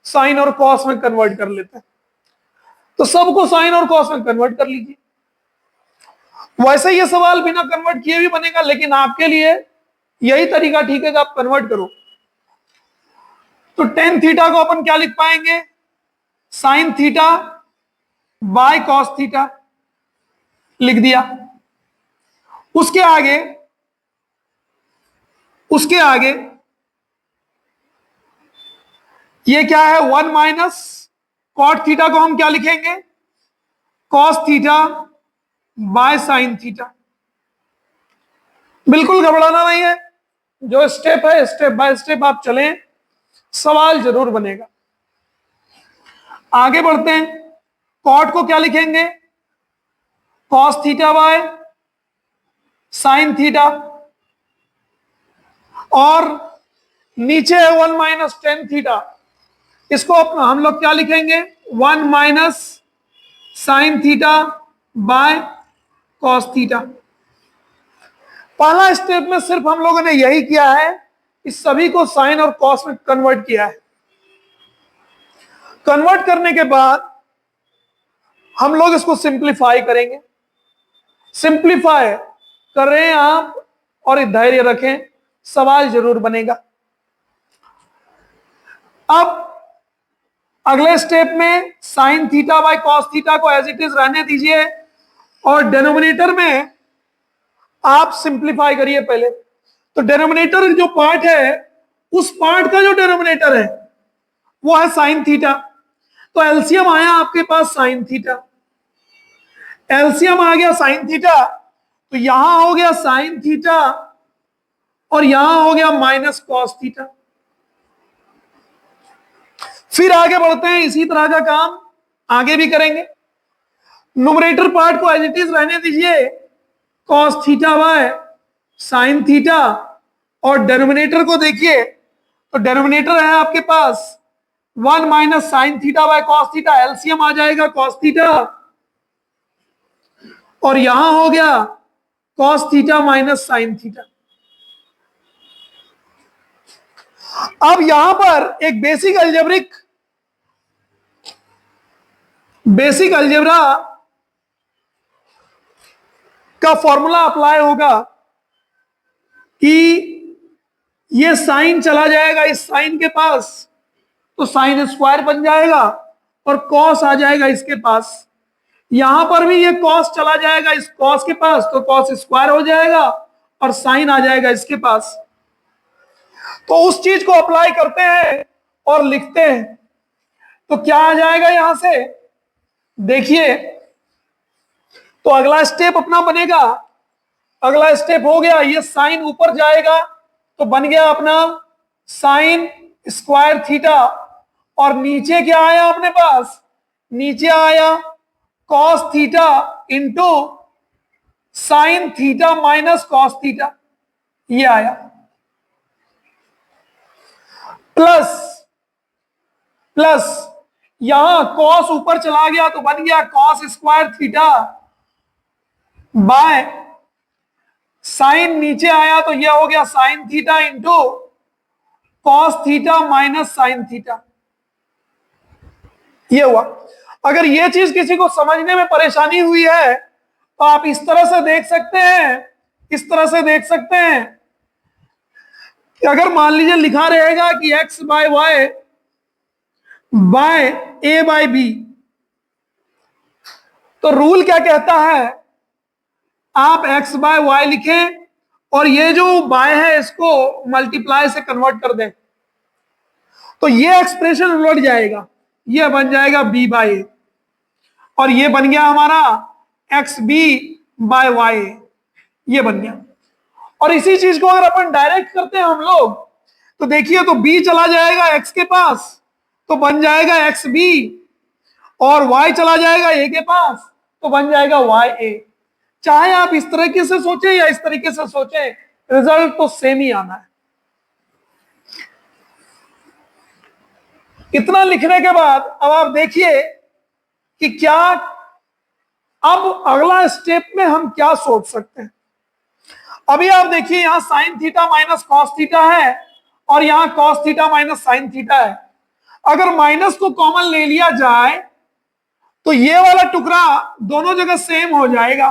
साइन और कॉस में कन्वर्ट कर लेते हैं। तो सबको साइन और कॉस में कन्वर्ट कर लीजिए। वैसे ये सवाल बिना कन्वर्ट किए भी बनेगा, लेकिन आपके लिए यही तरीका ठीक है कि आप कन्वर्ट करो। तो टेन थीटा को अपन क्या लिख पाएंगे? Sign theta by cos theta लिख दिया। उसके आगे उसके आगे ये क्या है, 1 माइनस कॉट थीटा को हम क्या लिखेंगे, cos theta by sine theta. बिल्कुल घबराना नहीं है, जो स्टेप है स्टेप बाय स्टेप आप चलें, सवाल जरूर बनेगा। आगे बढ़ते हैं, कॉट को क्या लिखेंगे, cos theta by sine theta, और नीचे है 1 माइनस टेन थीटा, इसको हम लोग क्या लिखेंगे, 1 minus sine theta by cos theta. पहला स्टेप में सिर्फ हम लोगों ने यही किया है, इस सभी को साइन और कॉस में कन्वर्ट किया है। कन्वर्ट करने के बाद हम लोग इसको सिंप्लीफाई करेंगे। सिंप्लीफाई कर रहे हैं आप, और धैर्य रखें, सवाल जरूर बनेगा। अब अगले स्टेप में sign theta by cos theta को एज इट इज रहने दीजिए, और डिनोमिनेटर में आप सिंप्लीफाई करिए पहले। तो डिनोमिनेटर जो पार्ट है, उस पार्ट का जो डिनोमिनेटर है वो है साइन थीटा। तो एलसीएम आया आपके पास साइन थीटा, एलसीएम आ गया साइन थीटा, तो यहां हो गया साइन थीटा और यहां हो गया माइनस कॉस थीटा। फिर आगे बढ़ते हैं, इसी तरह का काम आगे भी करेंगे। न्यूमरेटर पार्ट को एज इट इज रहने दीजिए, cos theta by sine theta, और डिनोमिनेटर को देखिए, तो डिनोमिनेटर है आपके पास 1 minus sine theta by cos theta, LCM आ जाएगा कॉस थीटा, और यहां हो गया cos theta minus sine theta. अब यहां पर एक बेसिक अलजेब्रा का फॉर्मूला अप्लाई होगा कि ये साइन चला जाएगा इस साइन के पास, तो साइन स्क्वायर बन जाएगा, और कॉस आ जाएगा इसके पास। यहां पर भी ये कॉस चला जाएगा इस कॉस के पास, तो कॉस स्क्वायर हो जाएगा, और साइन आ जाएगा इसके पास। तो उस चीज को अप्लाई करते हैं और लिखते हैं, तो क्या आ जाएगा यहां से, देखिए। तो अगला स्टेप अपना बनेगा, अगला स्टेप हो गया, ये साइन ऊपर जाएगा तो बन गया अपना साइन स्क्वायर थीटा, और नीचे क्या आया अपने पास, नीचे आया cos theta into sine theta minus cos theta, ये आया, प्लस यहां कॉस ऊपर चला गया तो बन गया cos square theta by sign नीचे आया तो यह हो गया sine theta into cos theta minus sine theta, ये हुआ। अगर ये चीज किसी को समझने में परेशानी हुई है तो आप इस तरह से देख सकते हैं, इस तरह से देख सकते हैं कि अगर मान लीजिए लिखा रहेगा कि x बाय वाई बाय ए बाय बी, तो रूल क्या कहता है, आप x बाय वाई लिखें और ये जो बाय है इसको मल्टीप्लाई से कन्वर्ट कर दें, तो ये एक्सप्रेशन उलट जाएगा, ये बन जाएगा b बाय ए, और ये बन गया हमारा एक्स बी बाय वाई, ये बन गया। और इसी चीज को अगर अपन डायरेक्ट करते हैं हम लोग, तो देखिए, तो b चला जाएगा x के पास तो बन जाएगा एक्स बी, और y चला जाएगा a के पास तो बन जाएगा वाई ए। चाहे आप इस तरीके से सोचें या इस तरीके से सोचें, रिजल्ट तो सेम ही आना है। इतना लिखने के बाद अब आप देखिए कि क्या अब अगला स्टेप में हम क्या सोच सकते हैं। अभी आप देखिए, यहां sign theta minus cos theta है और यहां cos theta minus sine theta है। अगर माइनस को कॉमन ले लिया जाए तो ये वाला टुकड़ा दोनों जगह सेम हो जाएगा।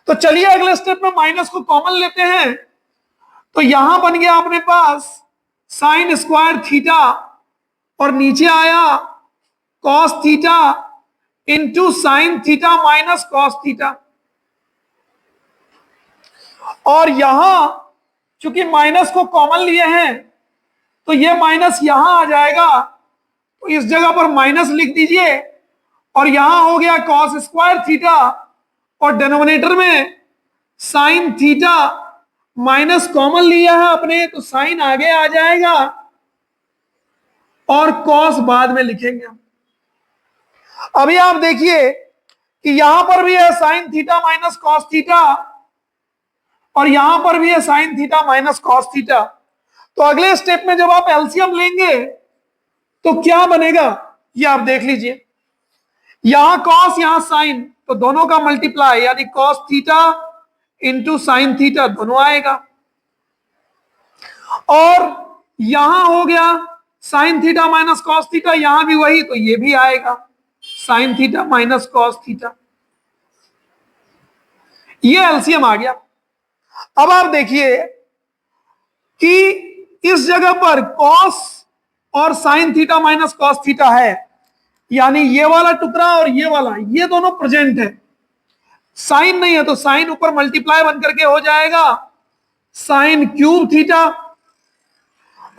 तो चलिए अगले स्टेप में माइनस को कॉमन लेते हैं, तो यहां बन गया अपने पास साइन स्क्वायर थीटा, और नीचे आया cos theta into sine theta minus cos theta, और यहां चूंकि माइनस को कॉमन लिए हैं तो ये माइनस यहां आ जाएगा, तो इस जगह पर माइनस लिख दीजिए, और यहां हो गया कॉस स्क्वायर थीटा, और डिनोमिनेटर में साइन थीटा माइनस कॉमन लिया है अपने, तो साइन आगे आ जाएगा और कॉस बाद में लिखेंगे। अभी आप देखिए कि यहां पर भी है sign theta minus cos theta, और यहां पर भी है sign theta minus cos theta. तो अगले स्टेप में जब आप एलसीएम लेंगे तो क्या बनेगा ये आप देख लीजिए। यहां कॉस यहां साइन, तो दोनों का मल्टीप्लाई यानी cos theta into sine theta दोनों आएगा, और यहां हो गया sine theta minus cos theta, यहां भी वही, तो ये भी आएगा sign theta minus cos theta. ये एलसीएम आ गया। अब आप देखिए कि इस जगह पर कॉस और sign theta minus cos theta है, यानी ये वाला टुकड़ा और ये वाला, ये दोनों प्रेजेंट है। साइन नहीं है तो साइन ऊपर मल्टीप्लाई बन करके हो जाएगा साइन क्यूब थीटा,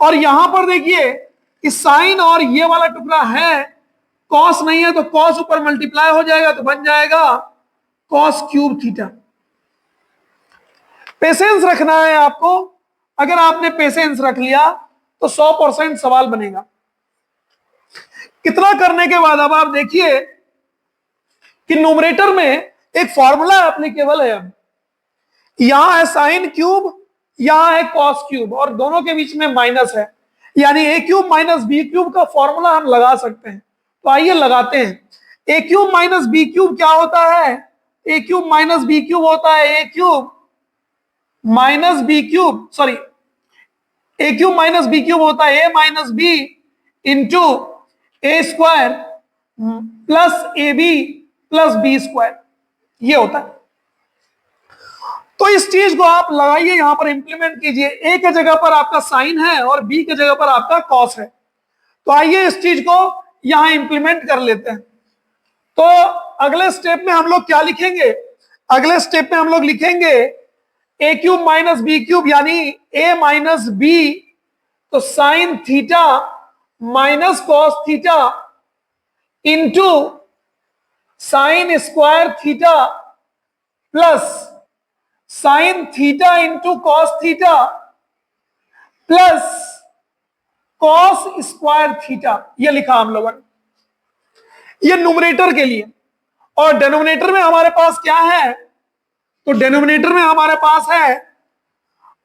और यहां पर देखिए कि साइन और ये वाला टुकड़ा है, कॉस नहीं है तो कॉस ऊपर मल्टीप्लाई हो जाएगा तो बन जाएगा कॉस क्यूब थीटा। पेशेंस रखना है आपको, अगर आपने पेशेंस रख लिया तो 100% सवाल बनेगा। इतना करने के बाद अब आप देखिए कि न्यूमरेटर में एक फॉर्मूला एप्लीकेबल है। अब यहां है साइन क्यूब, यहां है कॉस क्यूब, और दोनों के बीच में माइनस है, यानी A cube minus B cube का फॉर्मूला हम लगा सकते हैं। तो आइए लगाते हैं। A cube minus B cube क्या होता है? A cube minus B cube होता है A cube minus B cube, sorry, A cube minus B cube होता है A minus B into A square plus A B plus B square, ये होता है। तो इस चीज को आप लगाइए, यहां पर इंप्लीमेंट कीजिए। ए के जगह पर आपका साइन है और बी के जगह पर आपका कॉस है। तो आइए इस चीज को यहां इंप्लीमेंट कर लेते हैं। तो अगले स्टेप में हम लोग क्या लिखेंगे? अगले स्टेप में हम लोग लिखेंगे ए क्यूब माइनस बी क्यूब, यानी ए माइनस बी, तो sign theta minus cos theta into sine square theta plus sine theta into cos theta plus cos square theta, ये लिखा हम लोगों ने। ये न्यूमरेटर के लिए। और डेनोमिनेटर में हमारे पास क्या है? तो डेनोमिनेटर में हमारे पास है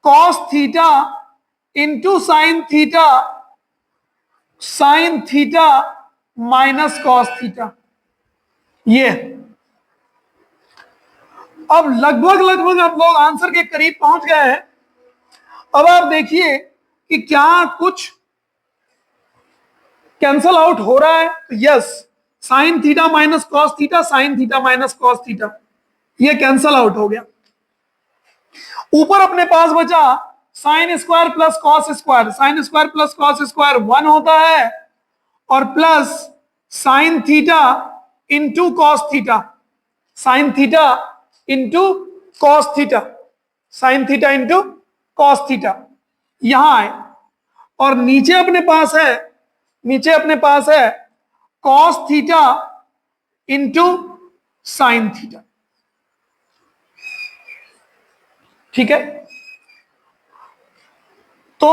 cos theta into sine theta minus cos theta, ये। अब लगभग हम लोग आंसर के करीब पहुंच गए हैं। अब आप देखिए कि क्या कुछ कैंसल आउट हो रहा है? तो yes, sign theta minus cos theta, sign theta minus cos theta, ये कैंसल आउट हो गया। ऊपर अपने पास बचा sine square plus cos square, sine square plus cos square 1 होता है, और plus sine theta into cos theta, sign theta into cos theta, sign theta into cos theta, यहां आए। और नीचे अपने पास है cos theta into sine theta, ठीक है। तो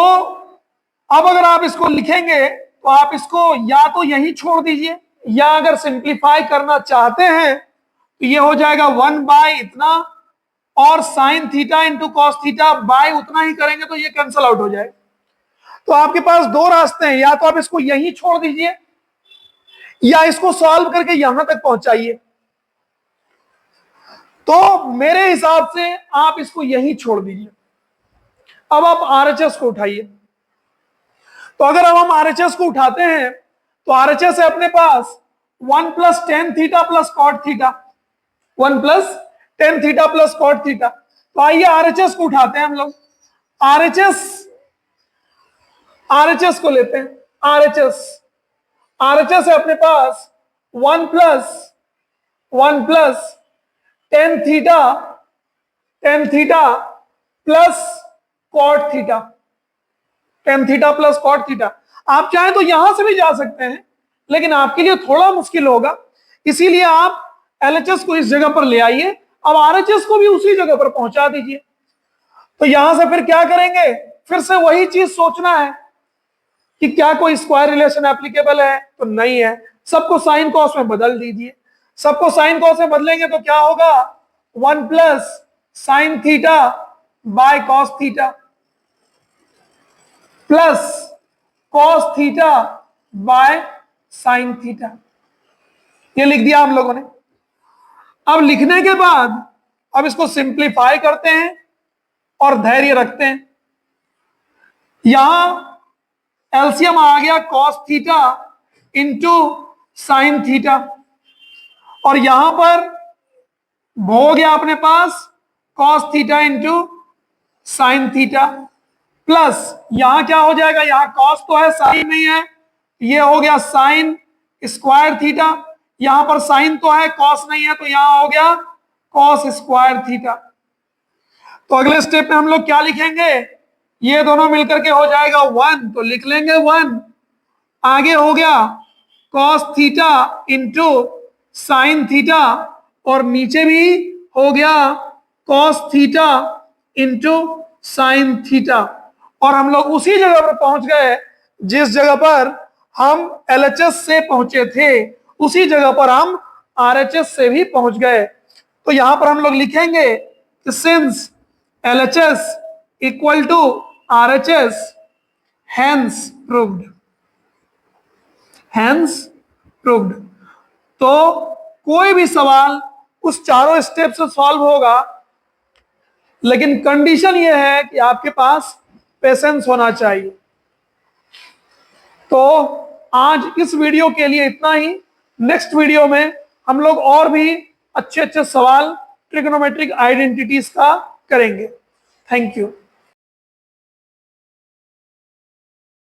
अब अगर आप इसको लिखेंगे तो आप इसको या तो यही छोड़ दीजिए, या अगर सिंप्लीफाई करना चाहते हैं तो ये हो जाएगा 1 बाय इतना, और sign theta into cos theta bye उतना ही करेंगे तो ये कैंसल आउट हो जाएगा। तो आपके पास दो रास्ते हैं, या तो आप इसको यहीं छोड़ दीजिए या इसको सॉल्व करके यहां तक पहुंचाइए। तो मेरे हिसाब से आप इसको यहीं छोड़ दीजिए। अब आप आरएचएस को उठाइए। तो अगर अब हम आरएचएस को उठाते हैं तो आरएचएस है अपने पास 1 plus tan theta plus cot theta, 1 plus tan theta plus cot theta. तो आइए आरएचएस को उठाते हैं हम लोग। आरएचएस को लेते हैं। आरएचएस है अपने पास 1 plus tan theta plus cot theta, tan theta plus cot theta. आप चाहें तो यहां से भी जा सकते हैं, लेकिन आपके लिए थोड़ा मुश्किल होगा, इसीलिए आप एलएचएस को इस जगह पर ले आइए, अब आरएचएस को भी उसी जगह पर पहुंचा दीजिए। तो यहां से फिर क्या करेंगे, फिर से वही चीज सोचना है कि क्या कोई स्क्वायर रिलेशन एप्लीकेबल है, तो नहीं है। सबको साइन कॉस में बदल दीजिए, सबको साइन कॉस में बदलेंगे तो क्या होगा, 1 plus sine theta by cos theta plus cos theta by sine theta. ये लिख दिया हम लोगों ने। अब लिखने के बाद अब इसको सिंप्लीफाई करते हैं और धैर्य रखते हैं। यहां एलसीएम आ गया cos theta into sine theta, और यहां पर हो गया अपने पास cos theta into sine theta, plus यहां क्या हो जाएगा, यहां कॉस तो है साइन नहीं है, ये हो गया साइन स्क्वायर थीटा, यहां पर साइन तो है कॉस नहीं है, तो यहां हो गया कॉस स्क्वायर थीटा। तो अगले स्टेप में हम लोग क्या लिखेंगे, ये दोनों मिलकर के हो जाएगा 1, तो लिख लेंगे 1। आगे हो गया cos theta into sine theta, और नीचे भी हो गया cos theta into sine theta, और हम लोग उसी जगह पर पहुंच गए जिस जगह पर हम एलएचएस से पहुंचे थे, उसी जगह पर हम आरएचएस से भी पहुंच गए। तो यहां पर हम लोग लिखेंगे कि since LHS equal to RHS hence proved, hence proved. तो कोई भी सवाल उस चारों स्टेप से सॉल्व होगा, लेकिन कंडीशन यह है कि आपके पास पेशेंस होना चाहिए। तो आज इस वीडियो के लिए इतना ही। नेक्स्ट वीडियो में हम लोग और भी अच्छे अच्छे सवाल ट्रिग्नोमेट्रिक आइडेंटिटीज का करेंगे। Thank you.